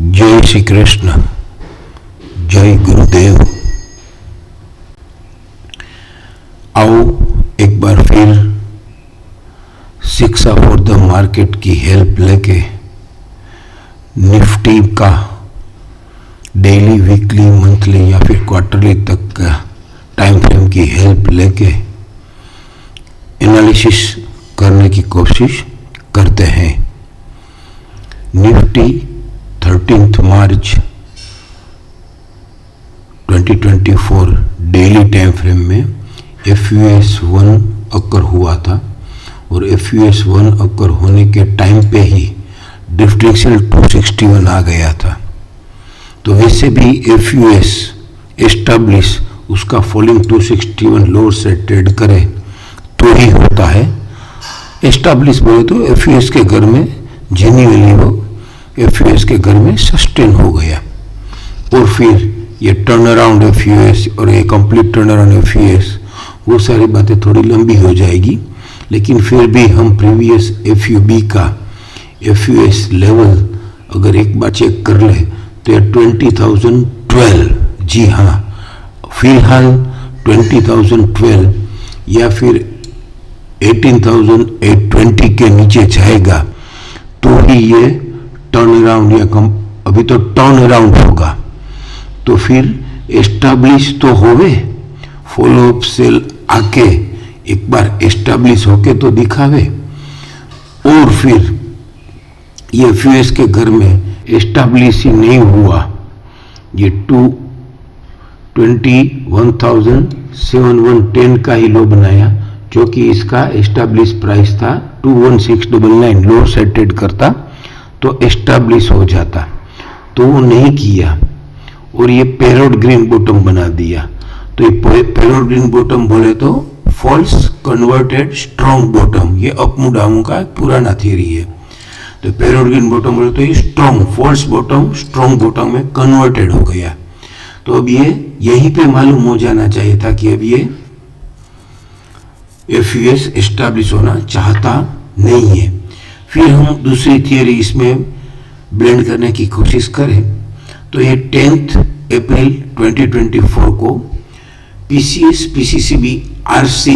जय श्री कृष्ण, जय गुरुदेव। आओ एक बार फिर शिक्षा फॉर द मार्केट की हेल्प लेके निफ्टी का डेली, वीकली, मंथली या फिर क्वार्टरली तक का टाइम फ्रेम की हेल्प लेके एनालिसिस करने की कोशिश करते हैं। निफ्टी 13 मार्च 2024 डेली टाइम फ्रेम में FUS1 अकर हुआ था और FUS1 अकर होने के टाइम पे ही डिफरेंशियल 261 आ गया था। तो वैसे भी FUS एस्टैब्लिश उसका फॉलिंग 261 लोअर से ट्रेड करे तो ही होता है। एस्टैब्लिश बोले तो FUS के घर में जेन्युइनली वो FUS के घर में सस्टेन हो गया और फिर ये टर्न अराउंड FUS और ये कंप्लीट टर्न अराउंड FUS, वो सारी बातें थोड़ी लंबी हो जाएगी, लेकिन फिर भी हम प्रीवियस FUB का FUS लेवल अगर एक बार चेक कर ले तो ये 20,012, जी हाँ, फिलहाल 20,012 या फिर 18,820 के नीचे जाएगा तो ही ये टर्न अराउंड या कम, अभी तो टर्न अराउंड होगा। तो फिर एस्टैब्लिश तो होवे, फॉलो अप सेल आके एक बार एस्टैब्लिश होके तो दिखावे और फिर ये FUS के घर में एस्टैब्लिश ही नहीं हुआ, ये 21,710 का ही लो बनाया, जो कि इसका एस्टैब्लिश प्राइस था 21699, लोअर से ट्रेड करता तो एस्टैब्लिश हो जाता, तो वो नहीं किया और ये पैरोट ग्रीन बॉटम बना दिया। तो ये पैरोट ग्रीन बॉटम बोले तो फॉल्स कन्वर्टेड स्ट्रॉन्ग बॉटम, ये अपमुडामू का पुराना थ्योरी है। तो पैरोट ग्रीन बॉटम बोले तो ये strong, false bottom strong bottom में कन्वर्टेड हो गया। तो अब ये यहीं पे मालूम हो जाना चाहिए था कि अब ये FUS एस्टैब्लिश होना चाहता नहीं है। फिर हम दूसरी थियरी इसमें ब्लेंड करने की कोशिश करें तो ये 10 अप्रैल 2024 को PCS PCCB RC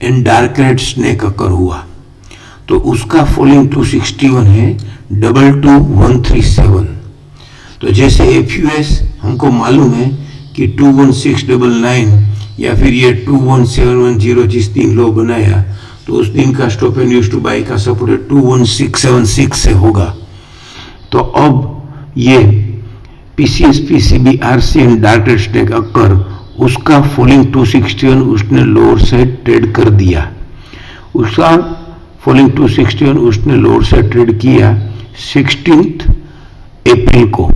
and dark red snake occur हुआ, तो उसका फॉलिंग 261 है 22137। तो जैसे FUS हमको मालूम है कि 21699 या फिर ये 21710 जिस दिन लो बनाया तो उस दिन का stop and use to buy का सपोर्ट 21676 से होगा। तो अब ये PCS PCB RC and dark red snake occur, उसका फॉलिंग 261 उसने लोअर से ट्रेड कर दिया, उसका फॉलिंग 261 उसने लोअर से ट्रेड किया 16 अप्रैल को।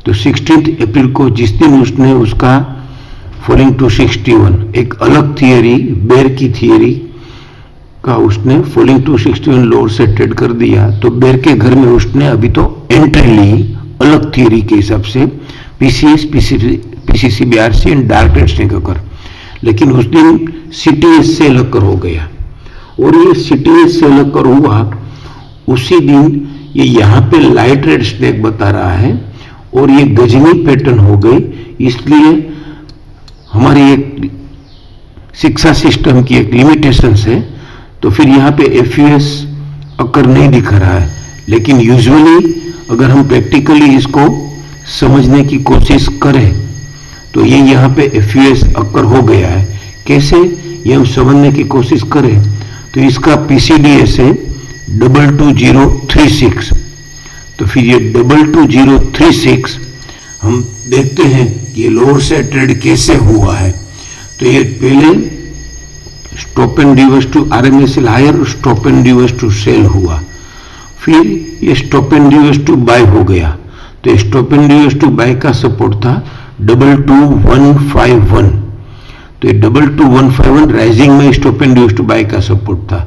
तो 16 अप्रैल को जिस दिन उसने उसका फॉलिंग 261, एक अलग थियरी, बेर की थियरी का उसने फॉलिंग 261 लोअर से ट्रेड कर दिया, तो बेर के घर में उसने अभी तो एंट्री ली अलग थियरी के हिसाब से PCS PCCB RC and dark red snake occur, लेकिन उस दिन CTS सेल अकर हो गया और ये CTS सेल अकर हुआ उसी दिन ये यहाँ पे लाइट रेड स्नेक बता रहा है और ये गजनी पैटर्न हो गई। इसलिए हमारी एक शिक्षा सिस्टम की एक लिमिटेशन है, तो फिर यहाँ पे FUS अकर नहीं दिख रहा है, लेकिन यूजुअली अगर हम प्रैक्टिकली इसको समझने की कोशिश करें तो ये यहाँ पे FUS अकर हो गया है। कैसे ये हम समझने की कोशिश करें तो इसका PCDS है 22036, तो फिर ये 22036 हम देखते हैं कि ये लोअर से ट्रेड कैसे हुआ है। तो ये पहले stop and reverse to RMSL higher, stop and reverse to sell हुआ, फिर ये stop and reverse to buy हो गया। तो stop and reverse to buy का सपोर्ट था 22151, तो ये 22151 राइजिंग में stop and reverse to buy का सपोर्ट था।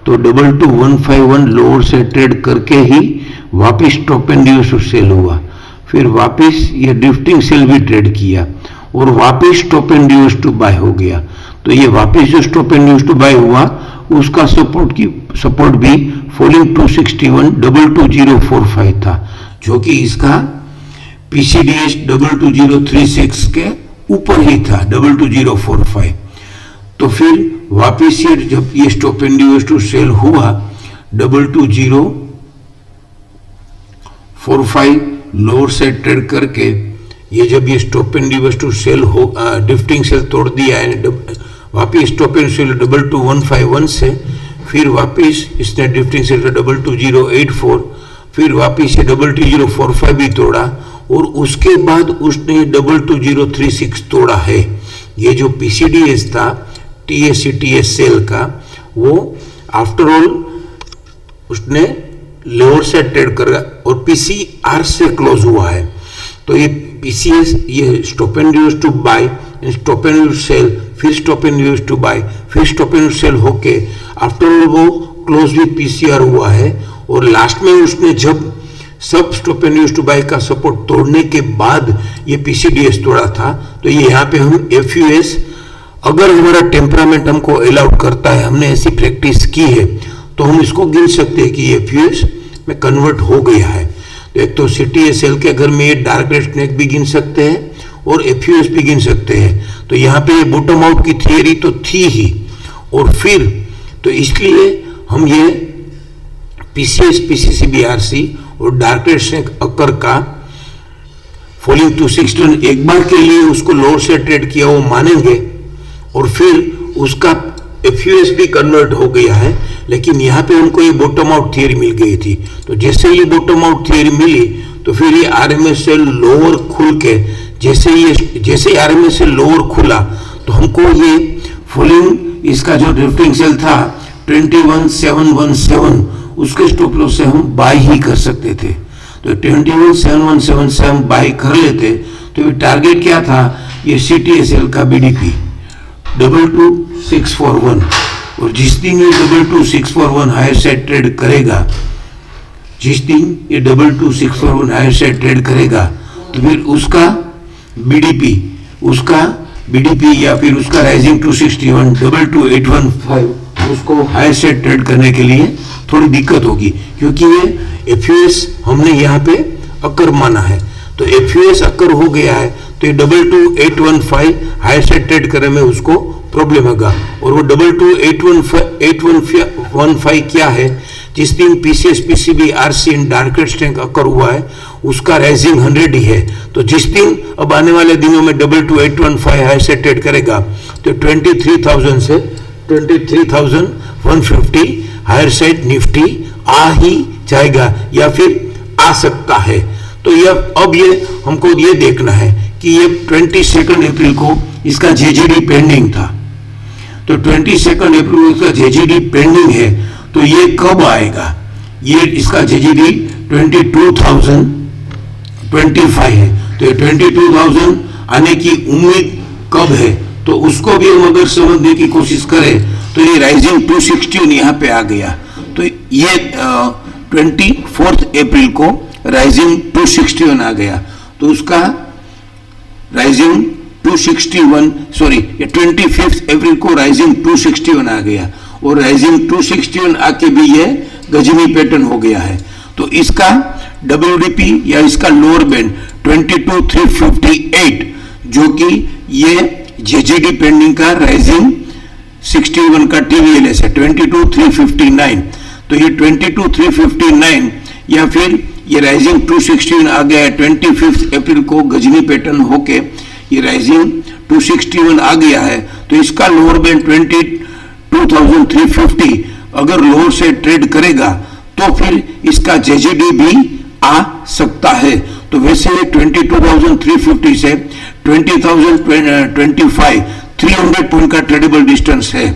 तो 22151 लोअर से ट्रेड करके ही वापिस stop and reverse to sell हुआ, फिर वापिस ये ड्रिफ्टिंग सेल भी ट्रेड किया और वापिस stop and reverse to buy हो गया। तो ये वापिस जो stop and reverse to buy हुआ उसका सपोर्ट भी फॉलिंग 261 22045 था, जो कि इसका PCDS 22036 के ऊपर ही था 22045। तो फिर वापिस ये जब ये stop and use to sell हुआ 22045 लोअर साइड ट्रेड करके, ये जब ये stop and use to sell हो डिफ्टिंग सेल तोड़ दिया है, वापिस स्टॉप एंड सेल 22151 से, फिर वापिस इसने डिफ्टिंग सेल 22084, फिर वापिस ये 22045 भी तोड़ा और उसके बाद उसने 22036 तोड़ा है। ये जो PCDS था TS सेल का, वो आफ्टर ऑल उसने लोअर से ट्रेड कर और PCR से क्लोज हुआ है। तो ये PCS, ये stop and use to buy, stop and use sell, फिर stop and use to buy, फिर स्टॉप एंड यूज सेल होके आफ्टर ऑल वो क्लोज विथ PCR हुआ है। और लास्ट में उसने जब सब stop and use to buy का सपोर्ट तोड़ने के बाद ये PCDS तोड़ा था। तो ये यहाँ पे हम FUS, अगर हमारा टेम्परामेंट हमको अलाउड करता है, हमने ऐसी प्रैक्टिस की है, तो हम इसको गिन सकते हैं कि ये FUS में कन्वर्ट हो गया है। तो एक तो CTSL के घर में ये डार्क रेड स्नेक भी गिन सकते हैं और FUS भी गिन सकते हैं। तो यहाँ पे ये बॉटम आउट की थियरी तो थी ही, और फिर तो इसलिए हम ये PCS PCC BRC और डार्क रेड स्नेक अकर का फॉलिंग टू 61 एक बार के लिए उसको लोअर से ट्रेड किया वो मानेंगे, और फिर उसका FUS भी कन्वर्ट हो गया है। लेकिन यहाँ पे उनको ये बॉटम आउट थियरी मिल गई थी। तो जैसे ये बॉटम आउट थियरी मिली तो फिर ये RMS सेल लोअर खुल के, जैसे RMS सेल लोअर खुला तो हमको ये फॉलिंग, इसका जो ड्रिफ्टिंग सेल था 21717, उसके स्टॉप लॉस से हम बाय ही कर सकते थे। तो 21717 से हम बाय कर लेते। तो ये टारगेट क्या था, ये CTSL का BDP 22641, और जिस दिन ये 22641 हायर साइड ट्रेड करेगा, जिस दिन ये 22641 हायर साइड ट्रेड करेगा, तो फिर उसका BDP या फिर उसका राइजिंग 261 22815 उसको हायर साइड ट्रेड करने के लिए थोड़ी दिक्कत होगी, क्योंकि ये FUS हमने यहाँ पे अकर माना है। तो FUS अकर हो गया है, तो ये 22815 हायर साइड ट्रेड करने में उसको प्रॉब्लम होगा। और वो 22815 क्या है, जिस दिन PCS PCB RC in dark red snake occur हुआ है उसका राइजिंग 100 ही है। तो जिस दिन अब आने वाले दिनों में 22815 हायर साइड ट्रेड करेगा तो 23,000 से 23,150 हायर साइड निफ्टी आ ही जाएगा या फिर आ सकता है। तो ये अब ये हमको ये देखना है कि ये 22 अप्रैल को इसका JGD पेंडिंग था। तो 22 अप्रैल को इसका JGD पेंडिंग है, तो ये कब आएगा, ये इसका JGD 22,025 है। तो ये 22,000 आने की उम्मीद कब है, तो उसको भी हम अगर समझने की कोशिश करें तो ये राइजिंग 261 यहाँ पे आ गया। तो ये 24 अप्रैल को राइजिंग 261 आ गया, तो उसका राइजिंग 261 सॉरी ये 25 अप्रैल को राइजिंग 261 आ गया, और राइजिंग 261 आके भी ये गजनी पैटर्न हो गया है। तो इसका WDP या इसका लोअर बैंड 22,358 जो कि ये JGD पेंडिंग का राइजिंग 61 का TVLS है 22,359। तो ये 22,359 या फिर ये राइजिंग 261 आ गया है 25 अप्रैल को गजनी पैटर्न होके ये राइजिंग 261 आ गया है। तो इसका लोअर बैंड 22,350 अगर लोअर से ट्रेड करेगा तो फिर इसका JGD भी आ सकता है। तो वैसे 22,350 से 20,025 300 पॉइंट का ट्रेडेबल डिस्टेंस है।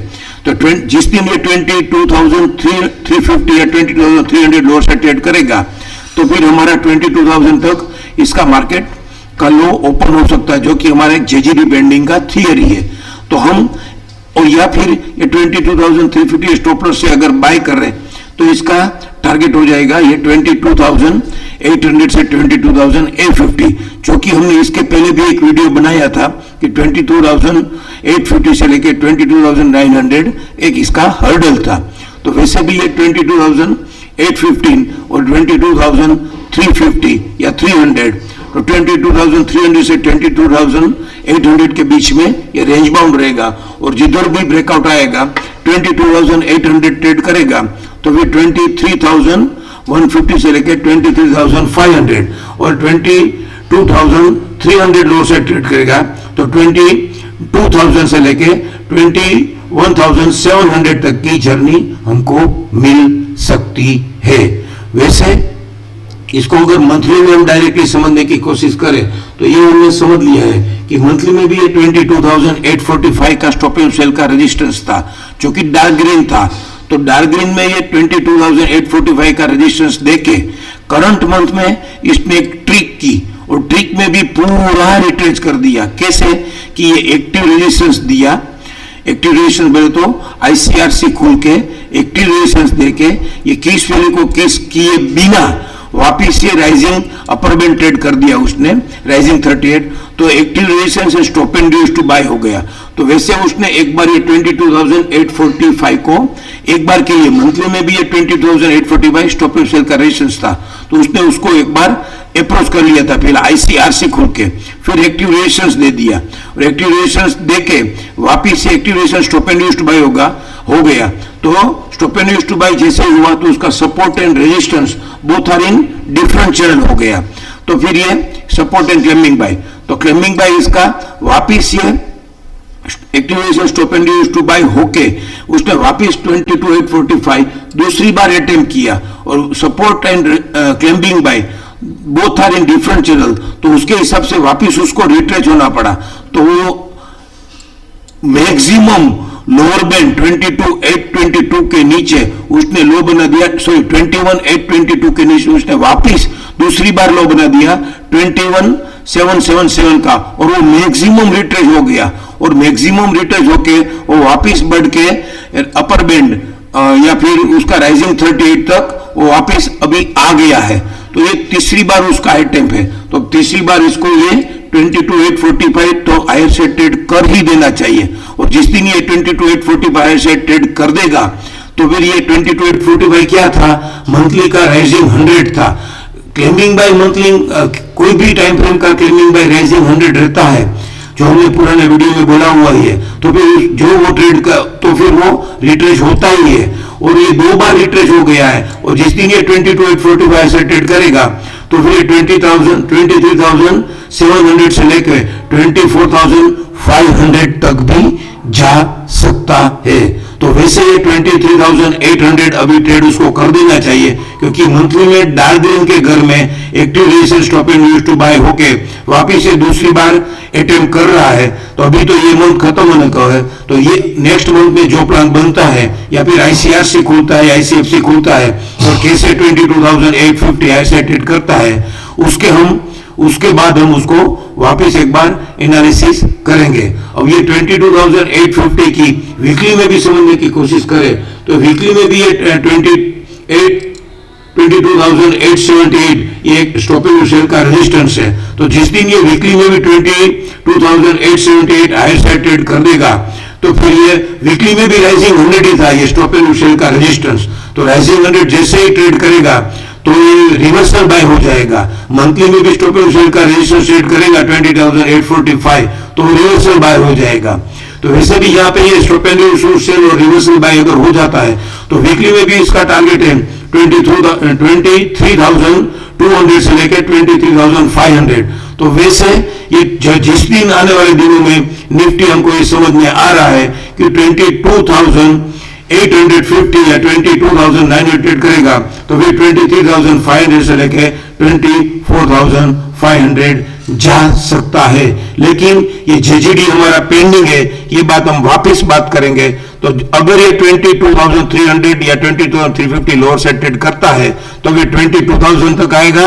तो जिस दिन ये 22,350 या 20,300 लोअर से ट्रेड करेगा तो फिर हमारा 22,000 तक इसका मार्केट का लो ओपन हो सकता है, जो कि हमारे JGD बेंडिंग का थियरी है। तो हम और या फिर ये 22,350 स्टॉप लॉस से अगर बाय कर रहे हैं तो इसका टारगेट हो जाएगा ये 22,800 से 22,850, जो कि हमने इसके पहले भी एक वीडियो बनाया था कि 22,850 से लेके 22,900 एक इसका हर्डल था। तो वैसे भी ये 22,815 और 22,350 या 300 तो 22,300 से 22,800 के बीच में ये रेंज बाउंड रहेगा, और जिधर भी ब्रेकआउट आएगा 22,800 ट्रेड करेगा, तो फिर 23,150 से लेकर 23,500 और 22,300 लो से ट्रेड करेगा, तो 22,000 से लेके 21,700 तक की जर्नी हमको मिल सकती है। वैसे इसको अगर मंथली में हम डायरेक्टली समझने की कोशिश करें तो ये हमने समझ लिया है कि मंथली में भी ये 22,845 का स्टॉप एंड सेल का रेजिस्टेंस था, जो कि डार्क ग्रीन था। तो डार्क ग्रीन में ये 22,845 का रेजिस्टेंस देके करंट मंथ में इसने एक ट्रिक की, और ट्रिक में भी पूरा रिट्रेस कर दिया। कैसे कि ये एक्टिव रेजिस्टेंस दिया, एक्टिव रेजिस्टेंस बोले तो आईसीआरसी खोल के एक्टिव रेजिस्टेंस देके ये किस वैल्यू को किस किए बिना वापिस ये राइजिंग अपर बैंड ट्रेड कर दिया उसने, राइजिंग 38, तो active resistance stop and dues to buy हो गया। तो वैसे उसने एक बार ये 22,845 को एक बार के लिए मंथली में भी ये 20,845 स्टॉप एंड सेल का रेजिस्टेंस था, तो उसने उसको एक बार अप्रोच कर लिया था पहले आईसीआरसी खोल के, फिर एक्टिव रेजिस्टेंस दे दिया, और एक्टिव रेजिस्टेंस देके वापिस से active resistance stop and dues to buy हो गया। तो stop and dues to buy जैसे हुआ तो उसका support and resistance both are in different channel हो गया। तो फिर ये सपोर्ट एंड क्लेमिंग बाय, तो क्लेमिंग बाय इसका वापिस ये activation stop and dues to buy होके उसने वापिस 22,845 दूसरी बार अटेम्प्ट किया, और support and claiming buy both are in different channel, तो उसके हिसाब से वापिस उसको रिट्रेस होना पड़ा। तो वो मैक्सिमम लोअर बैंड 22,822 के नीचे उसने लो बना दिया, सॉरी 21,822 के नीचे उसने वापिस दूसरी बार लो बना दिया 21,777 का, और वो मैक्सिमम रिट्रेस हो गया, और मैक्सिमम रिट्रेस होके वो वापिस बढ़ के अपर बैंड या फिर उसका राइजिंग 38 तक वो वापिस अभी आ गया है। तो ये तीसरी बार उसका अटेम्प्ट है, तो तीसरी बार इसको ये 22,845 तो हायर से ट्रेड कर ही देना चाहिए, और जिस दिन ये 22,845 हायर से ट्रेड कर देगा तो फिर ये 22,845 क्या था, मंथली का राइजिंग 100 था। क्लेमिंग बाय मंथली कोई भी टाइम फ्रेम का क्लेमिंग बाय राइजिंग 100 रहता है, जो हमने पुराने वीडियो में बोला हुआ ही है। तो फिर जो वो ट्रेड का तो फिर वो रिट्रेस होता ही है, और ये 2 बार रिट्रेस हो गया है, और जिस दिन ये 22,845 से ट्रेड करेगा तो फिर 23,700 से लेकर 24,500 तक भी जा सकता है। तो वैसे ये 23,800 अभी ट्रेड उसको कर देना चाहिए, क्योंकि मंथली में डार्क ग्रीन के घर में active resistance stop and dues to buy होके वापिस से दूसरी बार अटेम्प्ट कर रहा है। तो अभी तो ये मंथ खत्म होने का है, तो ये नेक्स्ट मंथ में जो प्लान बनता है या फिर आईसीआरसी खुलता है, आईसीएफसी खुलता है और कैसे 22,850 ऐसे ट्रेड करता है, उसके बाद हम उसको वापस एक बार एनालिसिस करेंगे। अब ये 22,850 की वीकली में भी समझने की कोशिश करें तो वीकली में भी ये 22,878 ये एक स्टॉप एंड सेल का रेजिस्टेंस है। तो जिस दिन ये वीकली में भी 22,878 हायर साइड ट्रेड कर देगा तो फिर ये वीकली में भी राइजिंग 100 ही था ये स्टॉप एंड सेल का रेजिस्टेंस। तो राइजिंग 100 जैसे ही ट्रेड करेगा तो ये रिवर्सल बाय हो जाएगा। मंथली में भी स्टॉप एंड सेल का रेजिस्टेंस ट्रेड करेगा 20,845 तो रिवर्सल बाय हो जाएगा। तो वैसे भी यहाँ पे ये स्टॉप एंड सेल और रिवर्सल बाय अगर हो जाता है तो वीकली में भी इसका टारगेट है 23,200 से लेकर 23,500। तो वैसे ये जिस दिन आने वाले दिनों में निफ्टी हमको ये समझ में आ रहा है कि 22,850 या 22,900 करेगा तो फिर 23,500 से लेके 24,500 जा सकता है। लेकिन ये जेजीडी हमारा पेंडिंग है, ये बात हम वापस बात करेंगे। तो अगर ये 22,300 या 22,350 लोअर साइड ट्रेड करता है तो फिर 22,000 तक आएगा,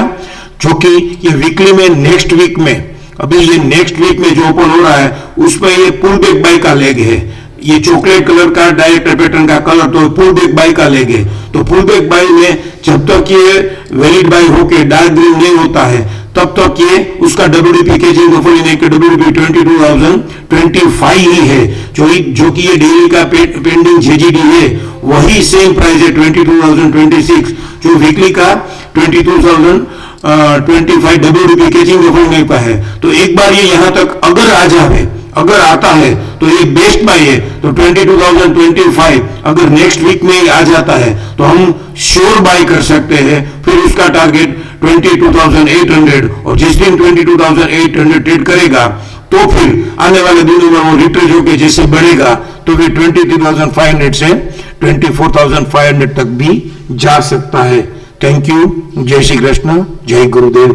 जो कि ये वीकली में नेक्स्ट वीक में अभी ये नेक्स्ट वीक में जो ओपन हो रहा है उसमें ये पुल बैक बाय का लेग है। ये चॉकलेट कलर का डायरेक्ट पैटर्न का कलर तो पुल बैक बाय का लेग है। तो पुल बैक बाय में जब तक ये वैलिड बाय होके डार्क ग्रीन नहीं होता है तब तक ये उसका WDP केजिंग के WDP 22,025 ही है, जो कि ये डेली का पेंडिंग जेजीडी है वही सेम प्राइस है 22,026, जो वीकली का 22,000 25 डबल रुपये कैचिंग ऑफर नहीं पाए, तो एक बार ये यहां तक अगर आ जाए, अगर आता है तो ये बेस्ट बाय है। तो 22,025 अगर नेक्स्ट वीक में ही आ जाता है तो हम श्योर बाय कर सकते हैं। फिर उसका टारगेट 22,800, और जिस दिन 22,800 ट्रेड करेगा तो फिर आने वाले दिनों में वो रिट्रेस होकर जैसे बढ़ेगा तो फिर 23,500 से 24,500 तक भी जा सकता है। Thank you. जय श्री कृष्ण, जय गुरुदेव।